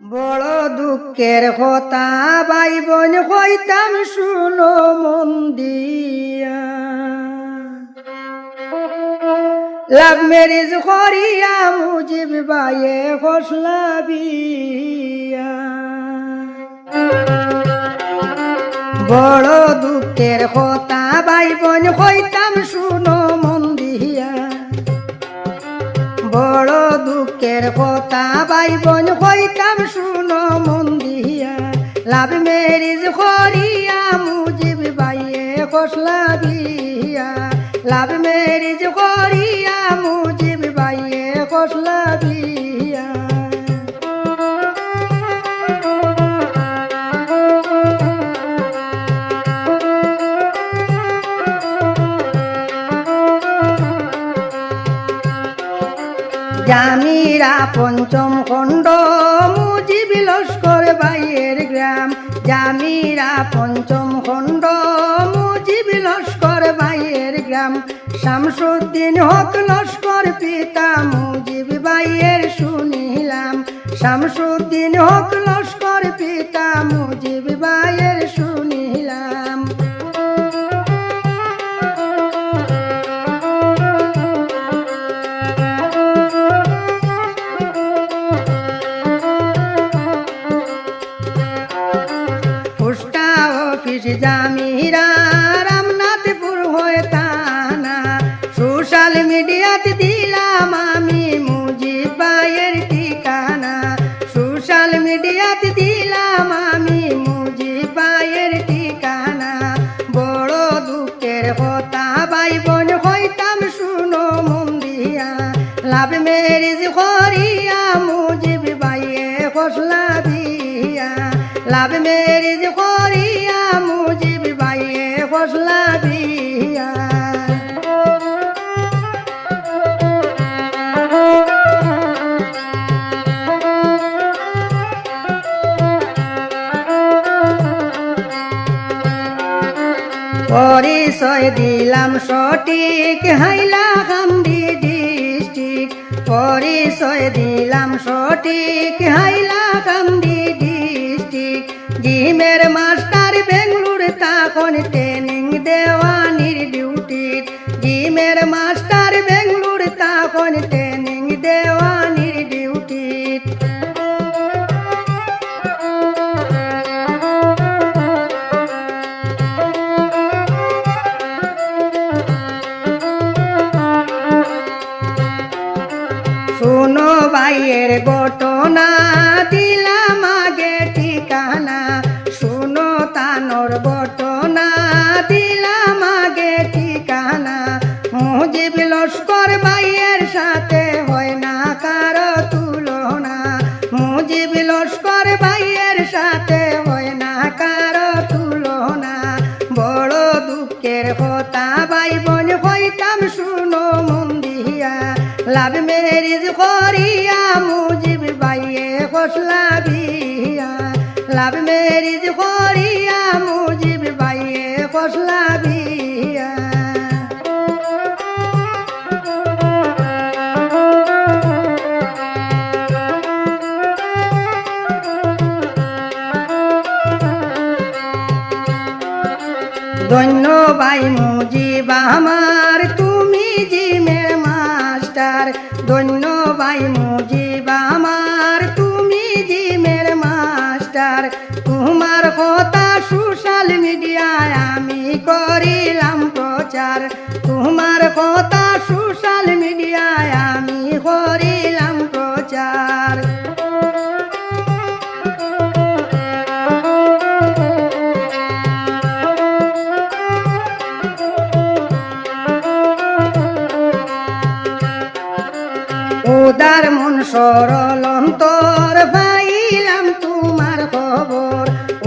বড় দুঃখের কথা ভাই বোন কইতাম শুনো মন দিয়া। লাভ ম্যারেজ করিয়া মুজিব ভাইয়ে খসলা বিয়া। বড় দুঃখের কথা ভাই বোন কইতাম শুনো মন দিয়া। বড় দুঃখের কথা ভাই বোন কইতাম শুনো মন দিয়া। লাভ ম্যারেজ করিয়া মুজিব ভাইয়ে খসলা বিয়া। লাভ ম্যারেজ করিয়া মুজিব ভাইয়ে খসলা বিয়া। জামিরা পঞ্চম খণ্ড মুজিব লস্কর ভাইয়ের গ্রাম। জামিরা পঞ্চম খণ্ড মুজিব লস্কর ভাইয়ের গ্রাম। শামসুদ্দিন হক লস্কর পিতা মুজিব ভাইয়ের শুনিলাম। শামসুদ্দিন হক লস্কর পিতা মুজিব ভাইয়ের শুনিলাম। জামিরা রামনাথপুর হয়ে থানা। সোশ্যাল মিডিয়াতে দিলাম আমি মুজিব ভাইয়ের ঠিকানা। সোশ্যাল মিডিয়াতে দিলাম আমি মুজিব ভাইয়ের ঠিকানা। বড় দুঃখের কথা ভাই বোন হইতাম শুনো মন দিয়া। লাভ ম্যারেজ করিয়া মুজিব ভাইয়ে খসলা বিয়া। লাভ ম্যারেজ করিয়া মুজিব ভাইয়ে খসলা বিয়া। পরিচয় দিলাম সঠিক হাইলাকান্দি ডিস্ট্রিক্ট। পরিচয় দিলাম সঠিক হাইলাকান্দি ডিস্ট্রিক্ট। জিমের মাস্টার বেঙ্গলুর তখন ট্রেনিং দেওয়ানির ডিউটি। জিমের মাস্টার বেঙ্গলুর তখন ট্রেনিং দেওয়ানির ডিউটি। শুনো ভাইয়ের ঘটনা দিলাম আগে ঠিকানা। শুনো তানোর ঘটনা দিলাম আগে ঠিকানা। মুজিব লস্কর ভাইয়ের সাথে হয় না কারো তুলনা। মুজিব লস্কর ভাইয়ের সাথে হয় না কারো তুলনা। বড় দুঃখের কথা ভাই বোন হইতাম শুনো মন দিয়া। লাভ ম্যারেজ করিয়া মুজিব ভাইয়ে খসলা বিয়া। লাভ ম্যারেজ করিয়া মুজিব ভাইয়ে খসলা বিয়া। ধন্য ভাই মুজিব আমার তুমি জিমের মাস্টার। ধন্য ভাই মুজিব আমার তুমি জিমের মাস্টার। তোমার কথা সোশ্যাল মিডিয়ায় আমি করিলাম প্রচার। তোমার কথা সোশ্যাল মিডিয়ায় আমি করিলাম প্রচার। উদার মন সরল অন্তর পাইলাম তোমার খবর।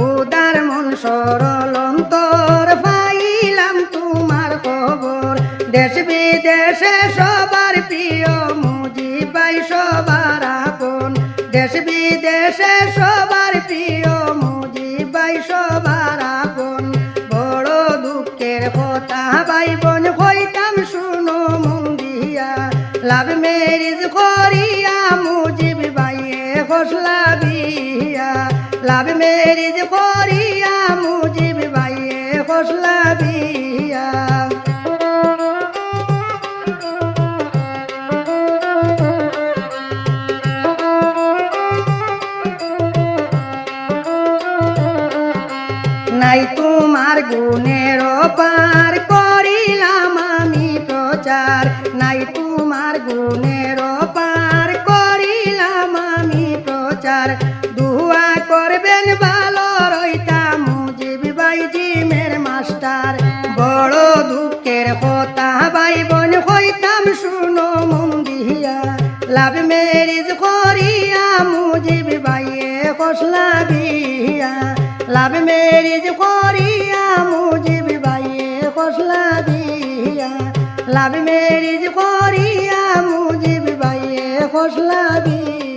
উদার মন সরল অন্তর পাইলাম তোমার খবর। দেশ বিদেশে সবার প্রিয় মুজিব ভাই সবার আপন। দেশ বিদেশে সবার প্রিয় মুজিব ভাই সবার আপন। বড় দুঃখের কথা ভাই বোন হইতাম শুনো মন দিয়া। লাভ ম্যারেজ করিয়া মুজিব ভাইয়ে খসলা বিয়া লাভ মেরিজ করিয়া মুজিব ভাইয়ে খসলা বিয়া নাই তোমার গুণের পার করিলাম আমি প্রচার নাই তোমার গুণের পার করিলাম আমি প্রচার দুয়া করবেন ভালো রইতাম মুজিব ভাই জিমের মাস্টার বড় দুঃখের কথা ভাই বোন হইতাম শুনো মন দিয়া লাভ মেরিজ করিয়া মুজিব ভাইয়ে খসলা বিয়া লাভ মেরিজ করিয়া মুজিব ভাইয়ে খসলা বিয়া লাভ মেরিজ করিয়া মুজিব ভাইয়ে খসলা বিয়া